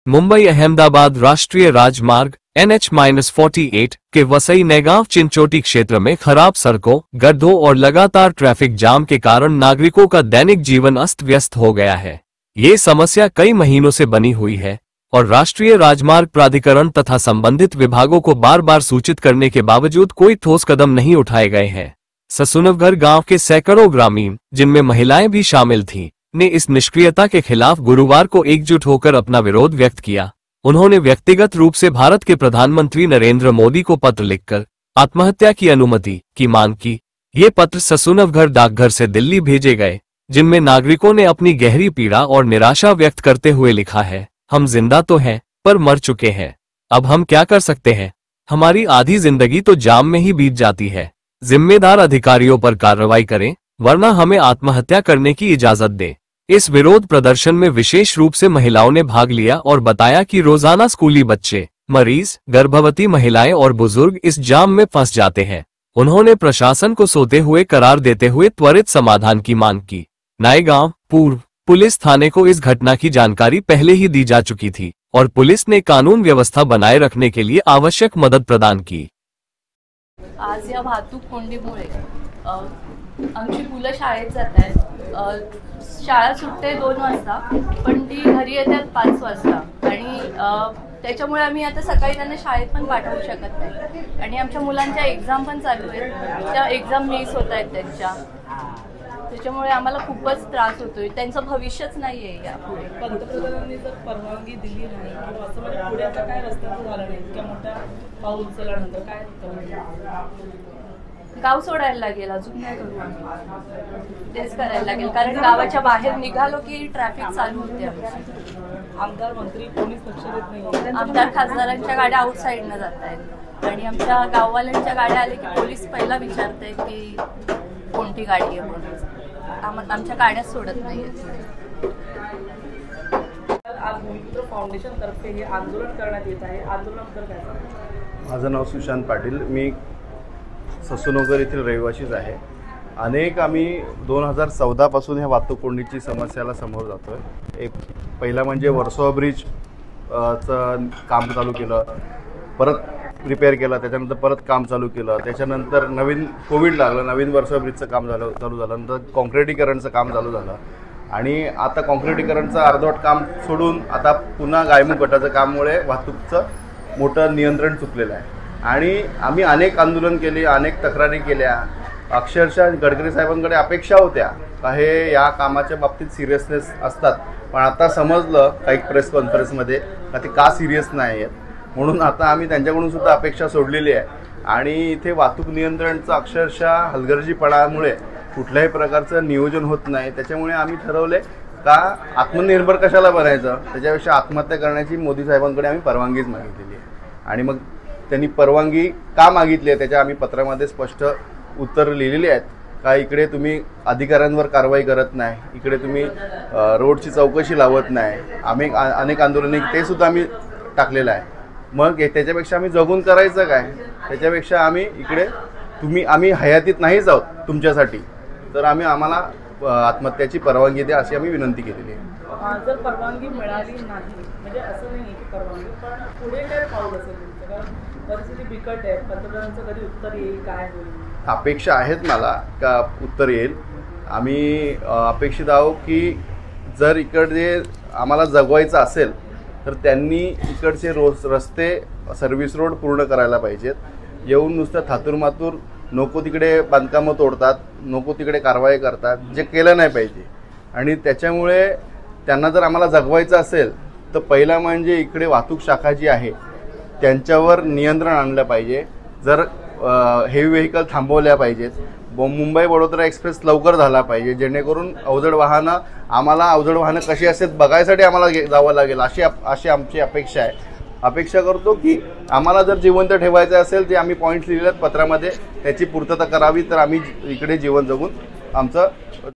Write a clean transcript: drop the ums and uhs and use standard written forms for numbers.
मुंबई अहमदाबाद राष्ट्रीय राजमार्ग NH-48 के वसई नैगांव चिंचोटी क्षेत्र में खराब सड़कों, गड्ढों और लगातार ट्रैफिक जाम के कारण नागरिकों का दैनिक जीवन अस्त व्यस्त हो गया है। ये समस्या कई महीनों से बनी हुई है और राष्ट्रीय राजमार्ग प्राधिकरण तथा संबंधित विभागों को बार बार सूचित करने के बावजूद कोई ठोस कदम नहीं उठाए गए हैं। ससुनवघर गांव के सैकड़ों ग्रामीण, जिनमें महिलाएं भी शामिल थीं, ने इस निष्क्रियता के खिलाफ गुरुवार को एकजुट होकर अपना विरोध व्यक्त किया। उन्होंने व्यक्तिगत रूप से भारत के प्रधानमंत्री नरेंद्र मोदी को पत्र लिखकर आत्महत्या की अनुमति की मांग की। ये पत्र ससुनवघर डाकघर से दिल्ली भेजे गए, जिनमें नागरिकों ने अपनी गहरी पीड़ा और निराशा व्यक्त करते हुए लिखा है, हम जिंदा तो हैं, पर मर चुके हैं। अब हम क्या कर सकते हैं? हमारी आधी जिंदगी तो जाम में ही बीत जाती है। जिम्मेदार अधिकारियों पर कार्रवाई करें, वरना हमें आत्महत्या करने की इजाजत दें। इस विरोध प्रदर्शन में विशेष रूप से महिलाओं ने भाग लिया और बताया कि रोजाना स्कूली बच्चे, मरीज, गर्भवती महिलाएं और बुजुर्ग इस जाम में फंस जाते हैं। उन्होंने प्रशासन को सोते हुए करार देते हुए त्वरित समाधान की मांग की। नायगांव पूर्व पुलिस थाने को इस घटना की जानकारी पहले ही दी जा चुकी थी और पुलिस ने कानून व्यवस्था बनाए रखने के लिए आवश्यक मदद प्रदान की। आज या वाहतूक कोंडीमुळे आमची मुलं शाळेत जात आहेत। शाळा सुटते 2 वाजता, पण ती घरी येतात 5 वाजता आणि त्याच्यामुळे आम्ही आता सकाळी त्यांना शाळेत पण पाठवू शकत नाही आणि आमच्या मुलांच्या एक्झाम पण चालू आहेत। त्या एक्झाम मिस होत आहेत त्यांच्या, त्याच्यामुळे आम्हाला खूपच त्रास होतोय। त्यांचं भविष्यच नाहीये यापुढे। पंतप्रधानांनी जर परवानगी दिली नाही किंवा असं म्हणजे पुढे आता काय रस्त्याचं झालं नाही, इतक्या मोठ्या पाऊस झाल्यानंतर काय गाव सोडायला लागेल, अजून काय करू आम्ही? तेच करायला लागेल, कारण गावाच्या बाहेर निघालो की ट्रॅफिक चालू होते। आमदार मंत्री कोणीच लक्ष देत नाही। आमदार खासदारांच्या गाड्या आउटसाईडनं जात आहेत आणि आमच्या गाववाल्यांच्या गाड्या आल्या की पोलीस पहिला विचारतायत की कोणती गाडी आहे म्हणून। आमच्या गाड्याच सोडत नाहीत। आज भूमिपुत्र फाउंडेशन तर्फे हे आंदोलन करण्यात येत आहे। आंदोलनाबद्दल काय? माझं नाव सुशांत पाटील, मी ससुनवघर येथील रहिवासीच आहे। आम्ही 2014 पासून ह्या वाहतूक कोंडीची समस्याला समोर जातोय। एक पहिला म्हणजे वर्सोवा ब्रिज चं काम चालू केलं, परत रिपेअर केलं, त्याच्यानंतर परत काम चालू केलं, त्याच्यानंतर नवीन कोविड लागलं, नवीन वर्सोवा ब्रिजचं काम चालू झालं, नंतर कॉन्क्रिटीकरणचं काम चालू झालं आणि आता कॉन्क्रिटीकरणचं अर्धवट काम सोडून आता पुन्हा गायमुख गटाचं काममुळे वाहतूकचं मोठं नियंत्रण चुकलेलं आहे। आणि आम्ही अनेक आंदोलन केली, अनेक तक्रारी केल्या। अक्षरशः गडकरी साहेबांकडे अपेक्षा होत्या का हे या कामाच्या बाबतीत सिरियसनेस असतात, पण आता समजलं काही प्रेस कॉन्फरन्समध्ये का ते का सिरियस नाही आहेत, म्हणून आता आम्ही त्यांच्याकडून सुद्धा अपेक्षा सोडलेली आहे। आणि इथे वाहतूक नियंत्रणचं अक्षरशः हलगर्जीपणामुळे कुठल्याही प्रकारचं नियोजन होत नाही। त्याच्यामुळे आम्ही ठरवले का आत्मनिर्भर कशाला बनायचं, त्याच्यापेक्षा आत्महत्या करण्याची मोदी साहेबांकडे आम्ही परवानगीच मागितलेली आहे। आणि मग त्यांनी परवानगी का मागितली आहे त्याच्या आम्ही पत्रामध्ये स्पष्ट उत्तर लिहिलेली आहेत का इकडे तुम्ही अधिकाऱ्यांवर कारवाई करत नाही, इकडे तुम्ही रोडची चौकशी लावत नाही। आम्ही अनेक आंदोलने ते सुद्धा आम्ही टाकलेलं आहे। मग त्याच्यापेक्षा आम्ही जगून करायचं काय? त्याच्यापेक्षा आम्ही इकडे आम्ही हयातीत नाहीच आहोत तुमच्यासाठी, तर आम्हाला आत्महत्याची परवानगी द्या अशी आम्ही विनंती केलेली आहे। जर परवानगी मिळाली नाही, म्हणजे असं नाही की परवानगी, पण पुढे काय पाऊल असेल तुमचं? कारण परिस्थिती बिकट आहे, पंतप्रधानांचं कधी उत्तर येईल, काय होईल? अपेक्षा आहेत मला का उत्तर येईल। आम्ही अपेक्षित आहोत की जर इकडे आम्हाला जगवायचं असेल तर त्यांनी इकडचे रस्ते, सर्व्हिस रोड पूर्ण करायला पाहिजेत। येऊन नुसतं थातूरमातूर नको तिकडे बांधकामं तोडतात, नको तिकडे कारवाई करतात, जे केलं नाही पाहिजे। आणि त्याच्यामुळे त्यांना जर आम्हाला जगवायचं असेल तर पहिला म्हणजे इकडे वाहतूक शाखा जी आहे त्यांच्यावर नियंत्रण आणलं पाहिजे। जर हेवी व्हेकल थांबवल्या पाहिजेत, मुंबई वडोदरा एक्सप्रेस लवकर झाला पाहिजे, जेणेकरून अवजड वाहनं कशी असतात बघायसाठी आम्हाला जावं लागेल, अशी आमची अपेक्षा आहे। अपेक्षा करतो की आम्हाला जर जिवंत ठेवायचं असेल, ते आम्ही पॉईंट्स लिहिलेत पत्रामध्ये, त्याची पूर्तता करावी, तर आम्ही इकडे जीवन जगून आमचं